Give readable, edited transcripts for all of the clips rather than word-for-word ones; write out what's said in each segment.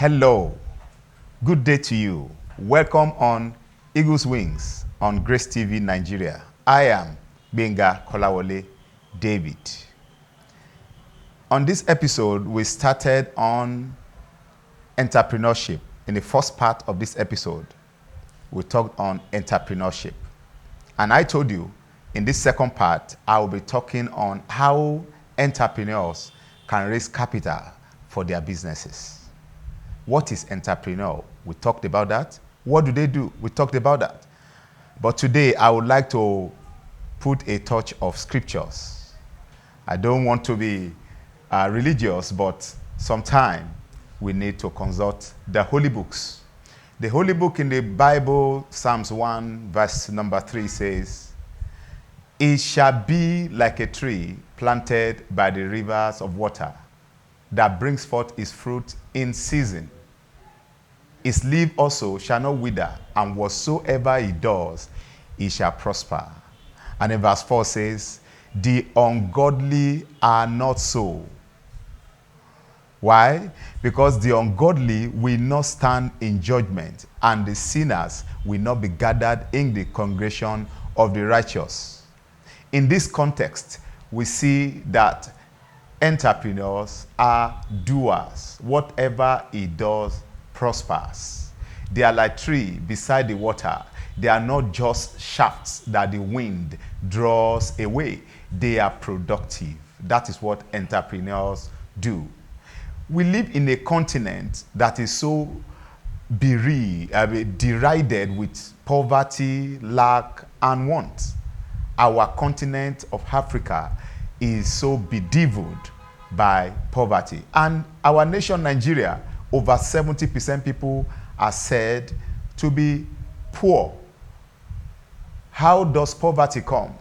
Hello, good day to you. Welcome on Eagle's Wings on GraceTv Nigeria. I am Benga Kolawole David. On this episode, we started on entrepreneurship. In the first part of this episode, we talked on entrepreneurship. And I told you, in this second part, I will be talking on how entrepreneurs can raise capital for their businesses. What is entrepreneur? We talked about that. What do they do? We talked about that. But today, I would like to put a touch of scriptures. I don't want to be religious, but sometimes we need to consult the holy books. The holy book in the Bible, Psalms 1, verse number 3 says, "It shall be like a tree planted by the rivers of water that brings forth its fruit in season. Its leaf also shall not wither, and whatsoever it does, it shall prosper." And in verse 4 says, "The ungodly are not so." Why? Because the ungodly will not stand in judgment, and the sinners will not be gathered in the congregation of the righteous. In this context, we see that entrepreneurs are doers. Whatever he does prospers. They are like trees beside the water. They are not just shafts that the wind draws away. They are productive. That is what entrepreneurs do. We live in a continent that is so derided with poverty, lack, and want. Our continent of Africa is so bedeviled by poverty. And our nation, Nigeria, over 70% people are said to be poor. How does poverty come?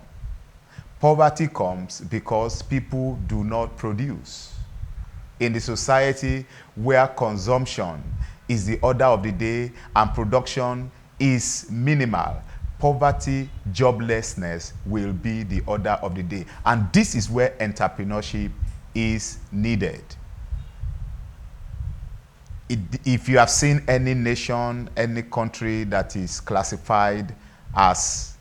Poverty comes because people do not produce. In the society where consumption is the order of the day and production is minimal, poverty, joblessness will be the order of the day. And this is where entrepreneurship is needed. If you have seen any nation, any country that is classified as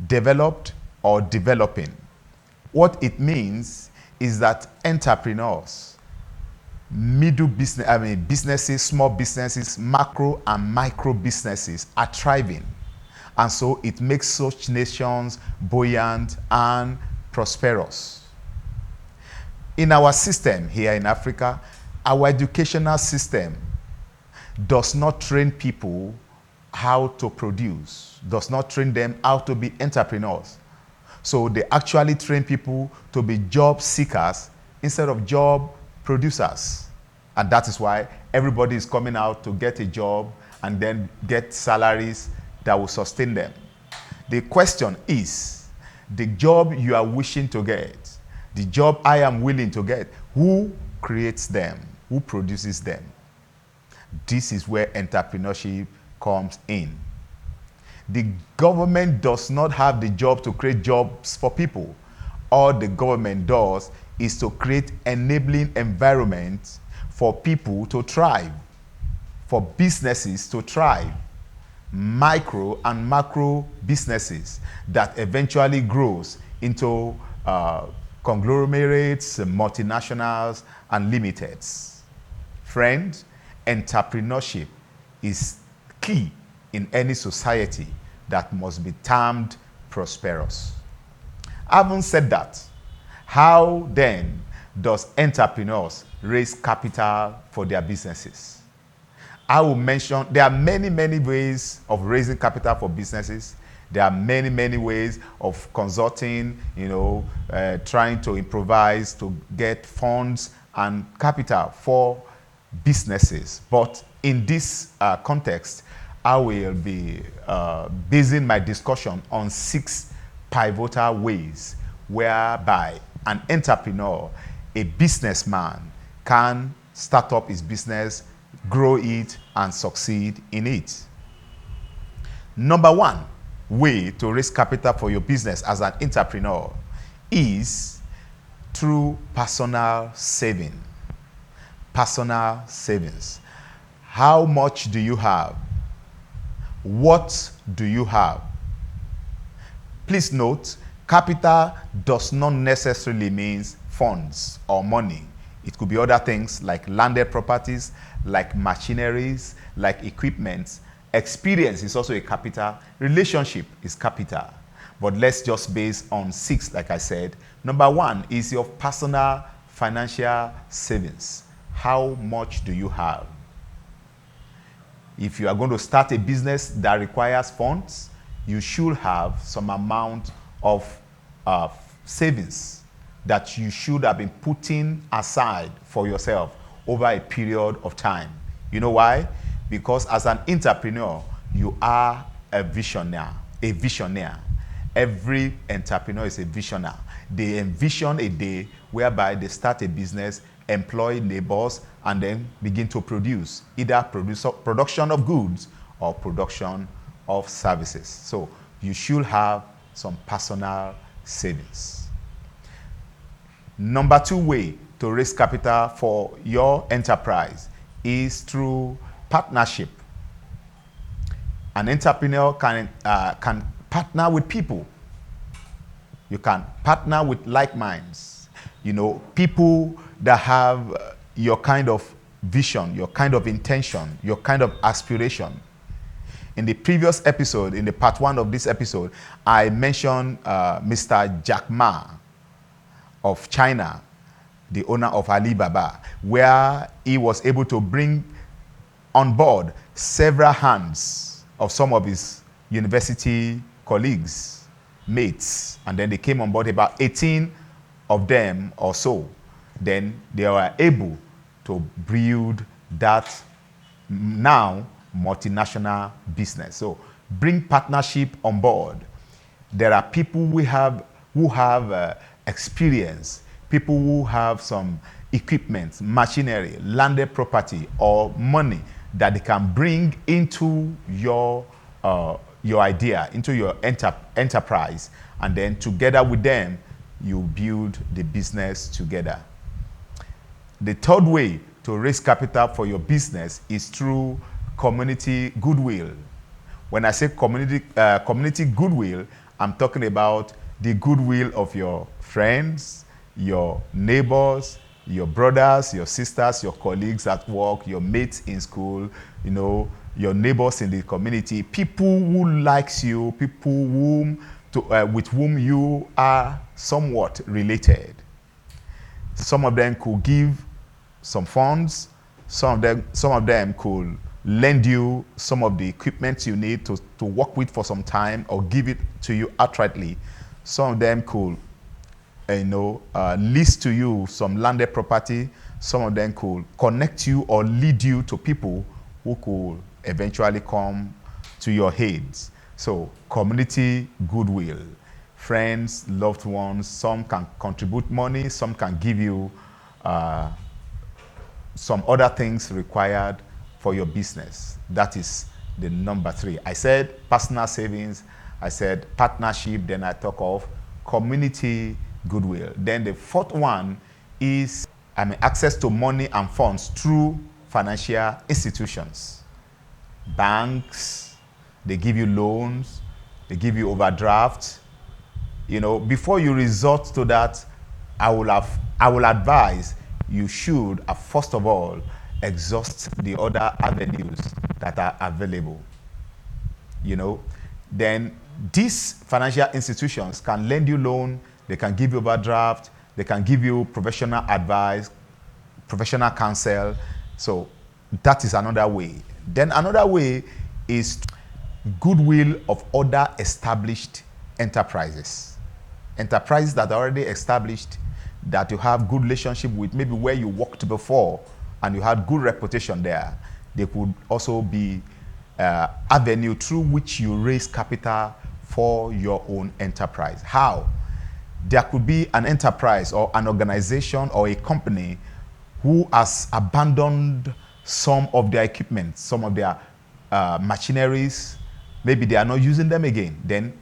developed or developing, what it means is that entrepreneurs, businesses, small businesses, macro and micro businesses are thriving. And so it makes such nations buoyant and prosperous. In our system here in Africa, our educational system does not train people how to produce, does not train them how to be entrepreneurs. So they actually train people to be job seekers instead of job producers. And that is why everybody is coming out to get a job and then get salaries that will sustain them. The question is, the job you are wishing to get, the job I am willing to get, who creates them? Who produces them? This is where entrepreneurship comes in. The government does not have the job to create jobs for people. All the government does is to create enabling environments for people to thrive, for businesses to thrive, micro and macro businesses that eventually grows into conglomerates, multinationals, and limiteds. Friends, entrepreneurship is key in any society that must be termed prosperous. Having said that, how then does entrepreneurs raise capital for their businesses? I will mention there are many ways of raising capital for businesses. There are many ways of consulting, trying to improvise to get funds and capital for businesses. But in this context, I will be basing my discussion on 6 pivotal ways whereby an entrepreneur, a businessman, can start up his business, grow it, and succeed in it. Number 1 way to raise capital for your business as an entrepreneur is through personal saving. Personal savings. How much do you have? What do you have? Please note, capital does not necessarily mean funds or money. It could be other things like landed properties, like machineries, like equipment. Experience is also a capital. Relationship is capital. But let's just base on 6, like I said. Number 1 is your personal financial savings. How much do you have? If you are going to start a business that requires funds, you should have some amount of savings that you should have been putting aside for yourself over a period of time. You know why? Because as an entrepreneur, you are a visionary. Every entrepreneur is a visionary. They envision a day whereby they start a business, employ neighbors, and then begin to produce, either production of goods or production of services. So you should have some personal savings. Number 2 way to raise capital for your enterprise is through partnership. An entrepreneur can partner with people. You can partner with like minds. You know, people that have your kind of vision, your kind of intention, your kind of aspiration. In the previous episode, in the part 1 of this episode, I mentioned Mr. Jack Ma of China, the owner of Alibaba, where he was able to bring on board several hands of some of his university colleagues, mates, and then they came on board, about 18 of them or so. Then they were able to build that now multinational business. So bring partnership on board. There are people who have experience, people who have some equipment, machinery, landed property, or money that they can bring into your idea, into your enterprise, and then together with them, you build the business together. The third way to raise capital for your business is through community goodwill. When I say community goodwill, I'm talking about the goodwill of your friends, your neighbors, your brothers, your sisters, your colleagues at work, your mates in school, you know, your neighbors in the community, people who likes you, people with whom you are somewhat related. Some of them could give some funds, some of them could lend you some of the equipment you need to work with for some time, or give it to you outrightly. Some of them could lease to you some landed property. Some of them could connect you or lead you to people who could eventually come to your aids. So community goodwill, friends, loved ones, some can contribute money, some can give you some other things required for your business. That is the number 3. I said personal savings, I said partnership, then I talk of community goodwill. Then the 4th one is access to money and funds through financial institutions. Banks, they give you loans, they give you overdraft. You know, before you resort to that, I will advise you should first of all exhaust the other avenues that are available. You know, then these financial institutions can lend you loan, they can give you overdraft, they can give you professional advice, professional counsel. So that is another way. Then another way is goodwill of other established enterprises. Enterprises that are already established, that you have good relationship with, maybe where you worked before and you had good reputation there. They could also be avenue through which you raise capital for your own enterprise. How? There could be an enterprise or an organization or a company who has abandoned some of their equipment, some of their machineries. Maybe they are not using them again. Then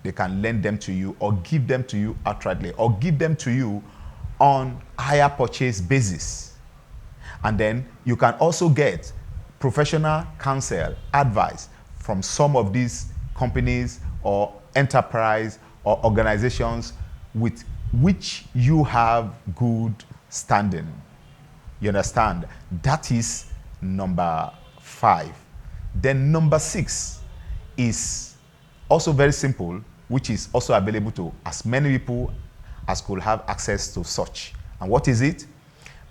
they can lend them to you or give them to you outrightly, or give them to you on hire purchase basis. And then you can also get professional counsel, advice from some of these companies or enterprise or organizations with which you have good standing. You understand? That is number 5. Then number 6 is also very simple, which is also available to as many people as could have access to such. And what is it?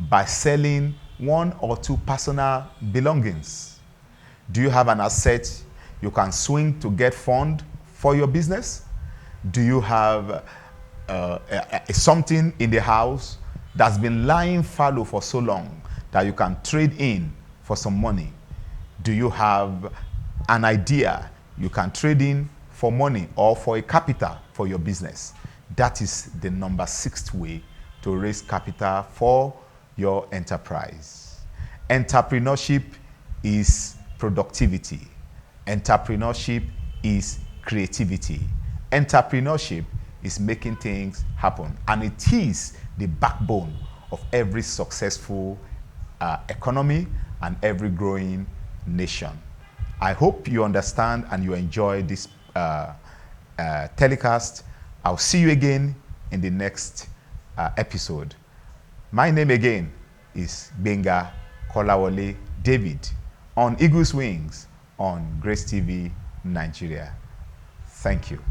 By selling 1 or 2 personal belongings. Do you have an asset you can swing to get fund for your business? Do you have something in the house that's been lying fallow for so long that you can trade in for some money? Do you have an idea you can trade in for money or for a capital for your business? That is the number 6th way to raise capital for your enterprise. Entrepreneurship is productivity. Entrepreneurship is creativity. Entrepreneurship is making things happen, and it is the backbone of every successful economy and every growing nation. I hope you understand and you enjoy this telecast. I'll see you again in the next episode. My name again is Benga Kolawole David on Eagle's Wings on GraceTv Nigeria. Thank you.